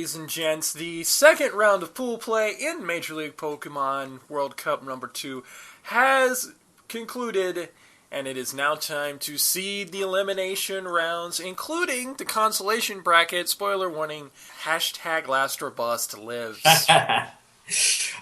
ladies and gents, the second round of pool play in Major League Pokemon World Cup number 2 has concluded, and it is now time to seed the elimination rounds, including the consolation bracket. Spoiler warning, hashtag last or bust lives.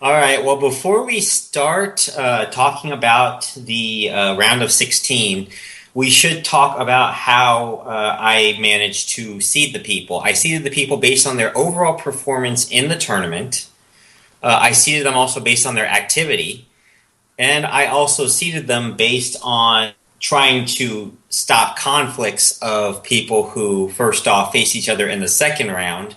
All right, well, before we start talking about the round of 16, we should talk about how I managed to seed the people. I seeded the people based on their overall performance in the tournament. I seeded them also based on their activity. And I also seeded them based on trying to stop conflicts of people who, first off, face each other in the second round.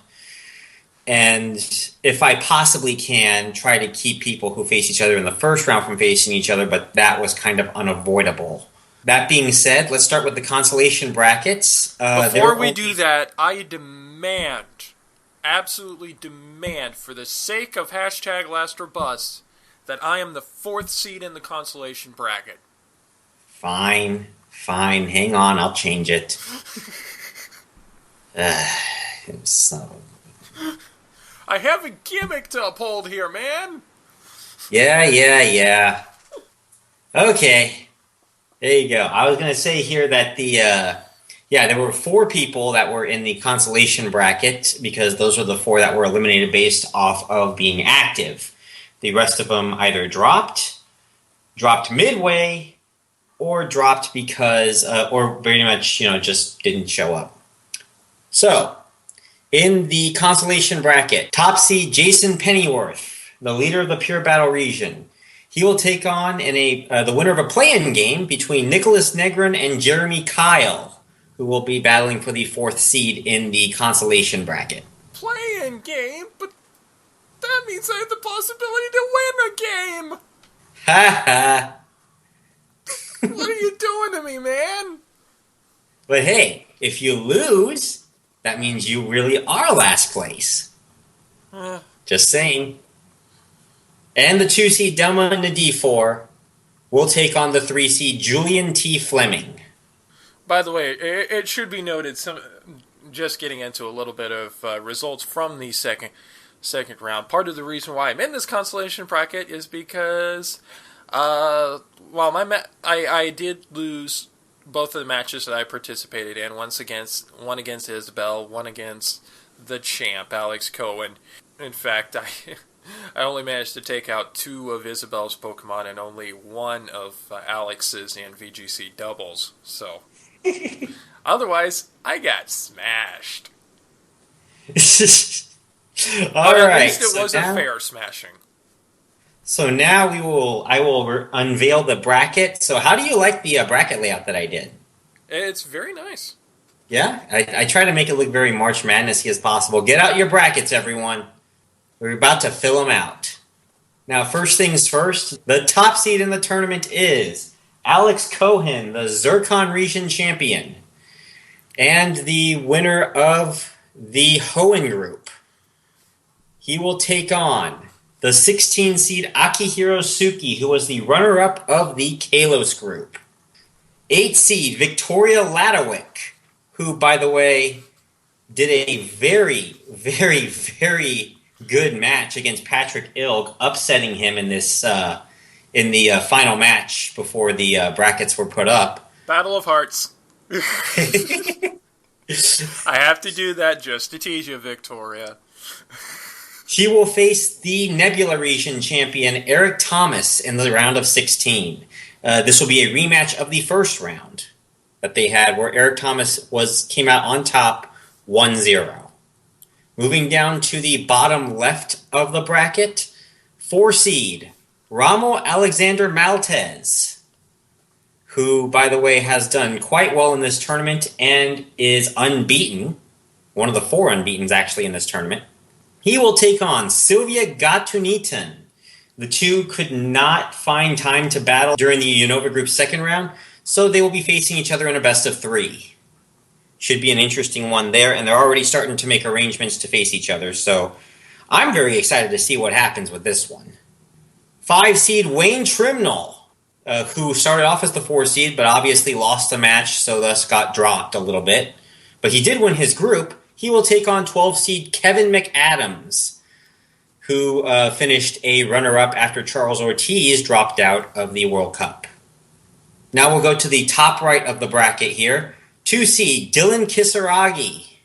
And if I possibly can, try to keep people who face each other in the first round from facing each other, but that was kind of unavoidable. That being said, let's start with the consolation brackets. Before we do that, I demand, absolutely demand, for the sake of hashtag last or bust, that I am the 4th seed in the consolation bracket. Fine. Hang on, I'll change it. So... I have a gimmick to uphold here, man. Yeah. Okay. There you go. I was going to say here that there were 4 people that were in the consolation bracket because those are the 4 that were eliminated based off of being active. The rest of them either dropped midway, or dropped because, or very much, just didn't show up. So, in the consolation bracket, top seed Jason Pennyworth, the leader of the Pure Battle region. He will take on the winner of a play-in game between Nicholas Negron and Jeremy Kyle, who will be battling for the 4th seed in the consolation bracket. Play-in game? But that means I have the possibility to win a game! Ha ha! What are you doing to me, man? But hey, if you lose, that means you really are last place. Just saying. And the 2 seed Delma Nadi4 will take on the 3 seed Julian T. Fleming. By the way, it should be noted, just getting into a little bit of results from the second round. Part of the reason why I'm in this consolation bracket is because I did lose both of the matches that I participated in. One against Isabel, one against the champ, Alex Cohen. In fact, I only managed to take out 2 of Isabel's Pokemon and only 1 of Alex's in VGC doubles. So, otherwise, I got smashed. At least it was a fair smashing. So now I will unveil the bracket. So how do you like the bracket layout that I did? It's very nice. Yeah, I try to make it look very March Madness-y as possible. Get out your brackets, everyone. We're about to fill them out. Now, first things first, the top seed in the tournament is Alex Cohen, the Zircon Region Champion, and the winner of the Hoenn Group. He will take on the 16 seed Akihiro Suki, who was the runner-up of the Kalos Group. 8 seed Victoria Latowick, who, by the way, did a very, very, very good match against Patrick Ilg, upsetting him in this in the final match before the brackets were put up. Battle of Hearts. I have to do that just to tease you, Victoria. She will face the Nebula Region champion Eric Thomas in the round of 16. This will be a rematch of the first round that they had, where Eric Thomas came out on top 1-0. Moving down to the bottom left of the bracket, 4 seed Ramo Alexander Maltez, who, by the way, has done quite well in this tournament and is unbeaten. One of the 4 unbeatens, actually, in this tournament. He will take on Sylvia Gatunitan. The 2 could not find time to battle during the Unova Group's second round, so they will be facing each other in a best of 3. Should be an interesting one there, and they're already starting to make arrangements to face each other, so I'm very excited to see what happens with this one. 5 seed Wayne Trimnall, who started off as the 4 seed, but obviously lost the match, so thus got dropped a little bit. But he did win his group. He will take on 12 seed Kevin McAdams, who finished a runner-up after Charles Ortiz dropped out of the World Cup. Now we'll go to the top right of the bracket here. 2 seed Dylan Kisaragi,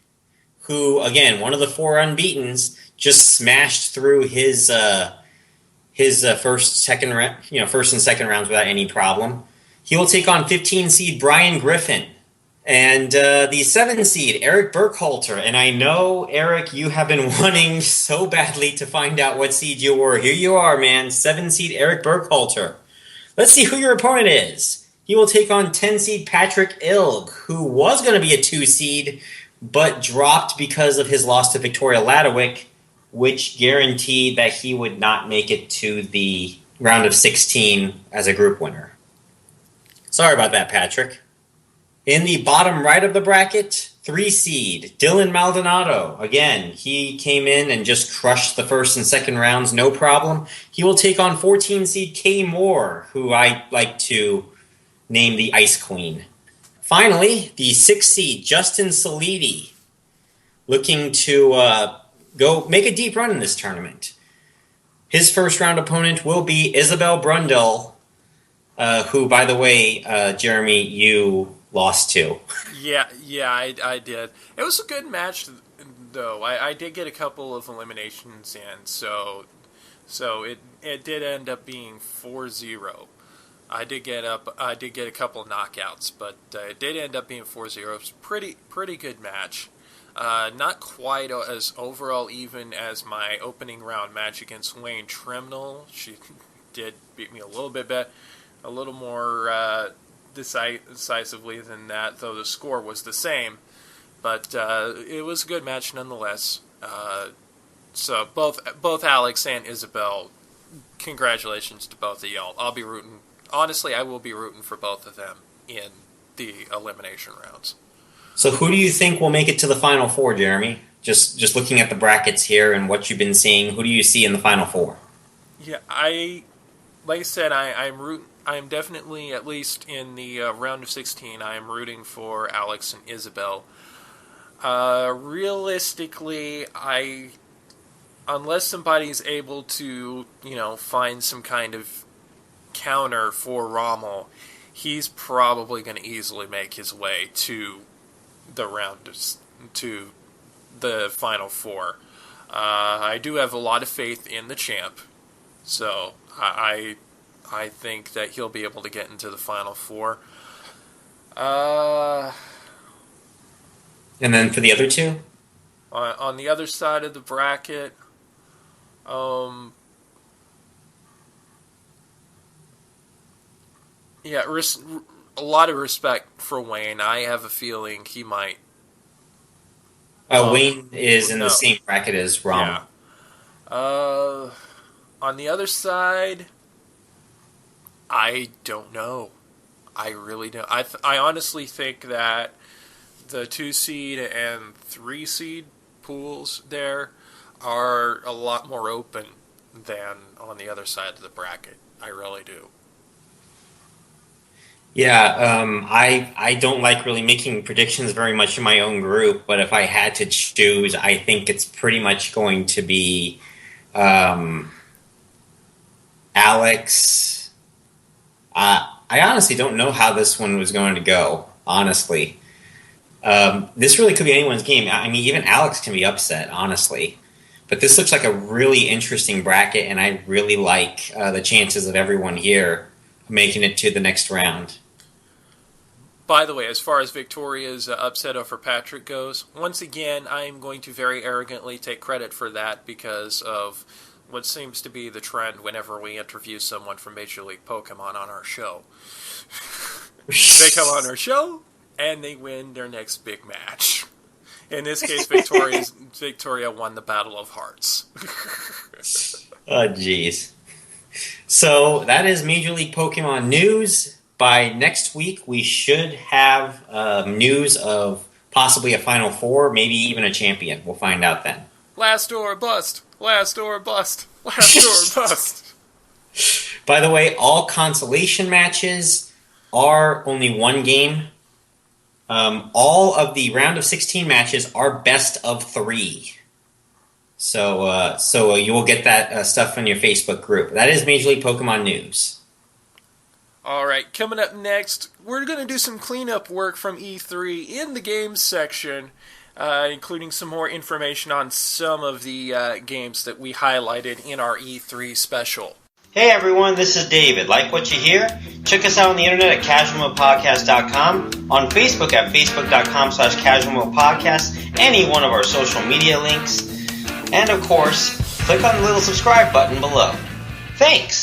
who, again, one of the 4 unbeatens, just smashed through his first and second rounds without any problem. He will take on 15 seed Brian Griffin. And the 7 seed, Eric Burkhalter. And I know, Eric, you have been wanting so badly to find out what seed you were. Here you are, man. 7 seed, Eric Burkhalter. Let's see who your opponent is. He will take on 10 seed Patrick Ilg, who was going to be a 2 seed, but dropped because of his loss to Victoria Ladowick, which guaranteed that he would not make it to the round of 16 as a group winner. Sorry about that, Patrick. In the bottom right of the bracket, 3 seed Dylan Maldonado. Again, he came in and just crushed the first and second rounds, no problem. He will take on 14 seed Kay Moore, who I like to name the Ice Queen. Finally, the 6 seed Justin Salidi, looking to go make a deep run in this tournament. His first round opponent will be Isabel Brundle, who, by the way, Jeremy, you lost to. Yeah, I did. It was a good match, though. I did get a couple of eliminations in, so it did end up being 4-0. I did get a couple of knockouts, but it did end up being 4-0. It was a pretty good match. Not quite as overall even as my opening round match against Wayne Trimnell. She did beat me a little bit better, a little more decisively than that, though the score was the same. But it was a good match nonetheless. So both Alex and Isabel, congratulations to both of y'all. I'll be rooting. Honestly, I will be rooting for both of them in the elimination rounds. So who do you think will make it to the Final Four, Jeremy? Just looking at the brackets here and what you've been seeing, who do you see in the Final Four? Yeah, like I said, I'm definitely, at least in the round of 16, I am rooting for Alex and Isabel. Realistically, unless somebody's able to, find some kind of counter for Rommel, he's probably going to easily make his way to the Final Four. I do have a lot of faith in the champ, so I think that he'll be able to get into the Final Four. And then for the other two? On the other side of the bracket, a lot of respect for Wayne. I have a feeling he might. Wayne is in the same bracket as Rommel. Yeah. On the other side, I don't know. I really don't. I honestly think that the 2 seed and 3 seed pools there are a lot more open than on the other side of the bracket. I really do. Yeah, I don't like really making predictions very much in my own group, but if I had to choose, I think it's pretty much going to be Alex. I honestly don't know how this one was going to go, honestly. This really could be anyone's game. I mean, even Alex can be upset, honestly. But this looks like a really interesting bracket, and I really like the chances of everyone here making it to the next round. By the way, as far as Victoria's upset over Patrick goes, once again, I am going to very arrogantly take credit for that because of what seems to be the trend whenever we interview someone from Major League Pokemon on our show. They come on our show, and they win their next big match. In this case, Victoria won the Battle of Hearts. Oh, jeez. So that is Major League Pokemon news. By next week, we should have news of possibly a Final Four, maybe even a champion. We'll find out then. Last or bust. Last or bust. Last or bust. By the way, all consolation matches are only one game. All of the round of 16 matches are best of 3. So you will get that stuff on your Facebook group. That is Major League Pokemon News. All right, coming up next, we're going to do some cleanup work from E3 in the games section, including some more information on some of the games that we highlighted in our E3 special. Hey everyone, this is David. Like what you hear? Check us out on the internet at casualmodepodcast.com, on Facebook at facebook.com/casualmodepodcast, any one of our social media links, and of course, click on the little subscribe button below. Thanks!